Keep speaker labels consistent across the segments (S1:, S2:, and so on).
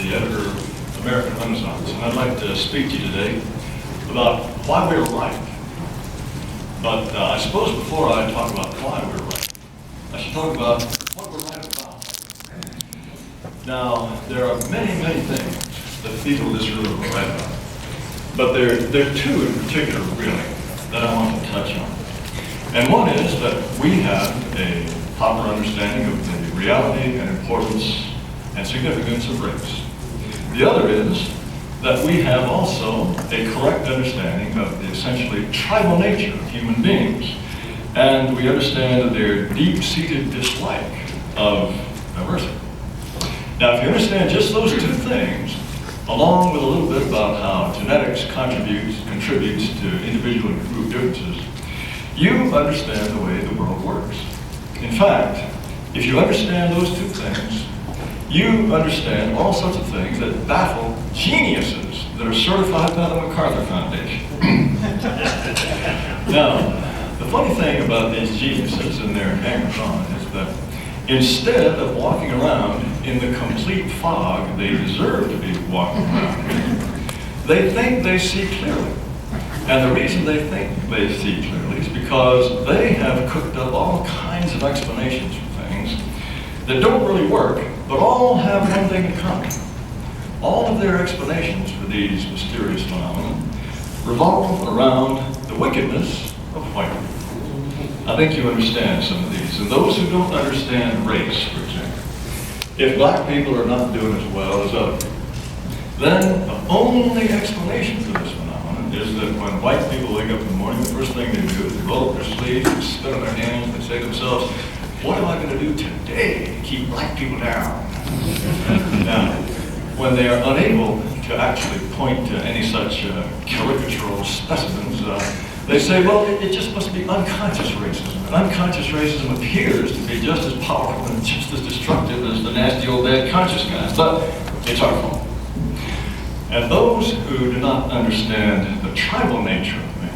S1: the editor of American Renaissance, and I'd like to speak to you today about why we're right. But I suppose before I talk about why we're right, I should talk about what we're right about. Now, there are many, many things that people in this room are right about, but there are two in particular, really, that I want to touch on. And one is that we have a proper understanding of the reality and importance and significance of race. The other is that we have also a correct understanding of the essentially tribal nature of human beings. And we understand their deep-seated dislike of diversity. Now, if you understand just those two things, along with a little bit about how genetics contributes to individual and group differences, you understand the way the world works. In fact, if you understand those two things, you understand all sorts of things that baffle geniuses that are certified by the MacArthur Foundation. Now, the funny thing about these geniuses and their hangers-on is that instead of walking around in the complete fog they deserve to be walking around in, they think they see clearly. And the reason they think they see clearly is because they have cooked up all kinds of explanations for things that don't really work, but all have one thing in common. All of their explanations for these mysterious phenomena revolve around the wickedness of white people. I think you understand some of these. And those who don't understand race, for example, if black people are not doing as well as other people, then the only explanation for this phenomenon is that when white people wake up in the morning, the first thing they do is they roll up their sleeves, they spit on their hands, they say to themselves, what am I going to do today to keep black people down? Now, when they are unable to actually point to any such caricatural specimens, they say, well, it just must be unconscious racism. And unconscious racism appears to be just as powerful and just as destructive as the nasty old bad conscious guys, but it's our fault. And those who do not understand the tribal nature of man,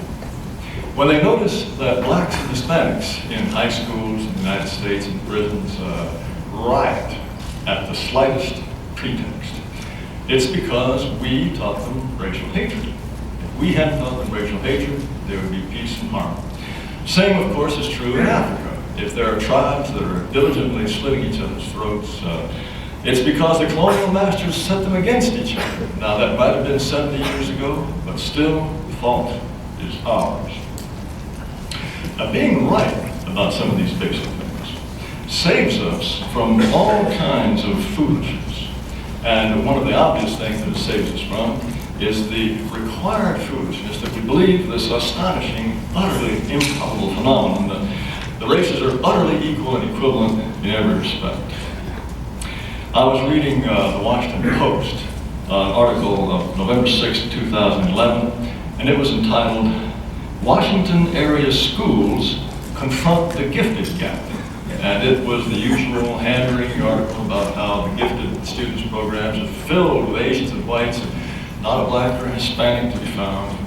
S1: when they notice that blacks and Hispanics in high schools in the United States and prisons riot at the slightest pretext, it's because we taught them racial hatred. If we hadn't taught them racial hatred, there would be peace and harmony. Same, of course, is true in Africa. If there are tribes that are diligently slitting each other's throats, it's because the colonial masters set them against each other. Now, that might have been 70 years ago, but still, the fault is ours. Now, being right about some of these basic things saves us from all kinds of foolishness. And one of the obvious things that it saves us from is the required foolishness that we believe this astonishing, utterly improbable phenomenon that the races are utterly equal and equivalent in every respect. I was reading the Washington Post, an article of November 6, 2011, and it was entitled, Washington Area Schools Confront the Gifted Gap. And it was the usual hand-wringing article about how the gifted students programs are filled with Asians and whites, and not a black or a Hispanic to be found.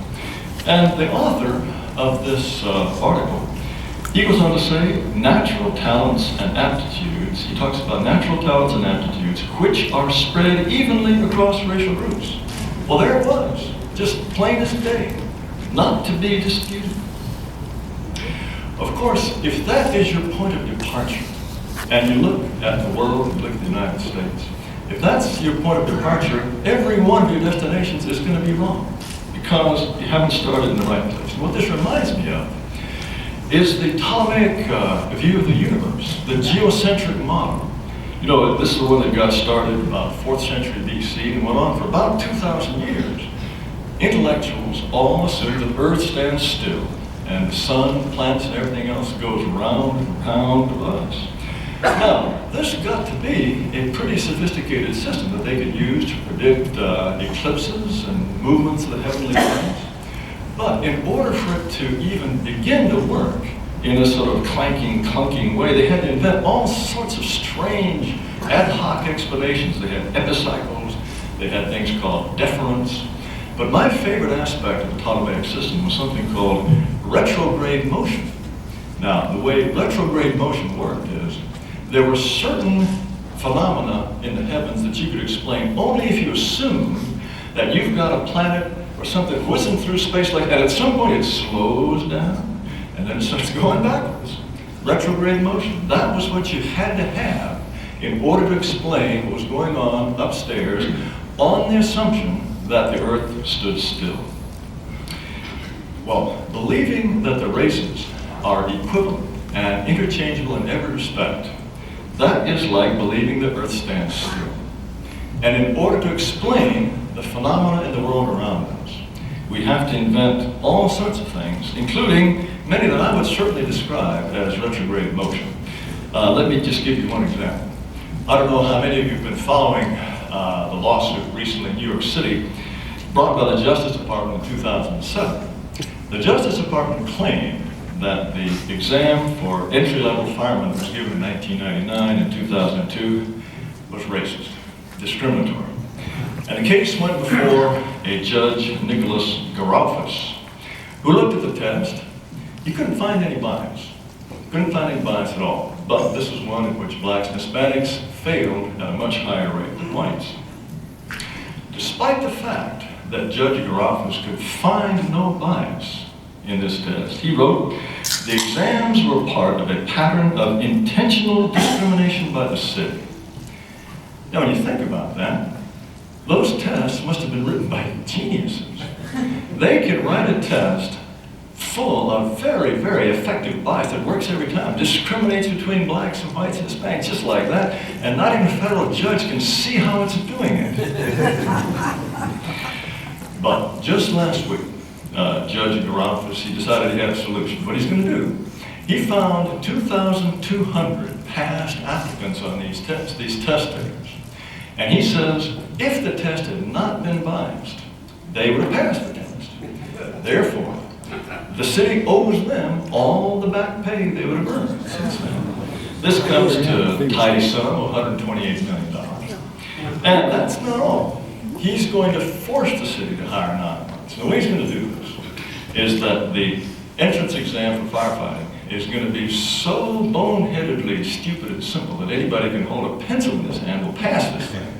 S1: And the author of this article, he goes on to say, natural talents and aptitudes, he talks about natural talents and aptitudes which are spread evenly across racial groups. Well, there it was, just plain as day, not to be disputed. Of course, if that is your point of departure, and you look at the world, and you look at the United States, if that's your point of departure, every one of your destinations is going to be wrong, because you haven't started in the right place. And what this reminds me of is the Ptolemaic view of the universe, the geocentric model. You know, this is the one that got started about 4th century BC and went on for about 2,000 years. Intellectuals all assume that the Earth stands still, and the sun, planets, and everything else goes round and round of us. Now, this got to be a pretty sophisticated system that they could use to predict eclipses and movements of the heavenly bodies. But in order for it to even begin to work in a sort of clanking, clunking way, they had to invent all sorts of strange ad hoc explanations. They had epicycles, they had things called deference. But my favorite aspect of the Ptolemaic system was something called retrograde motion. Now, the way retrograde motion worked is there were certain phenomena in the heavens that you could explain only if you assume that you've got a planet or something whizzing through space like that. At some point it slows down and then it starts going backwards. Retrograde motion. That was what you had to have in order to explain what was going on upstairs on the assumption that the Earth stood still. Well, believing that the races are equivalent and interchangeable in every respect, that is like believing the Earth stands still. And in order to explain the phenomena in the world around us, we have to invent all sorts of things, including many that I would certainly describe as retrograde motion. Let me just give you one example. I don't know how many of you have been following the lawsuit recently in New York City brought by the Justice Department in 2007. The Justice Department claimed that the exam for entry-level firemen that was given in 1999 and 2002 was racist, discriminatory. And the case went before a judge, Nicholas Garofis, who looked at the test. He couldn't find any bias. Couldn't find any bias at all. But this was one in which blacks and Hispanics failed at a much higher rate than whites. Despite the fact that Judge Garofis could find no bias in this test, he wrote, "The exams were part of a pattern of intentional discrimination by the city." Now, when you think about that, those tests must have been written by geniuses. They could write a test full of very, very effective bias that works every time, discriminates between blacks and whites and Hispanics just like that, and not even a federal judge can see how it's doing it. But just last week, Judge Garofis, he decided he had a solution. What he's going to do, he found 2,200 past applicants on these tests, these test takers. And he says, if the test had not been biased, they would have passed the test. Therefore, the city owes them all the back pay they would have earned since then. This comes to a tidy sum of $128 million. And that's not all. He's going to force the city to hire non-whites. The way he's going to do this is that the entrance exam for firefighting is going to be so boneheadedly stupid and simple that anybody can hold a pencil in his hand will pass this thing.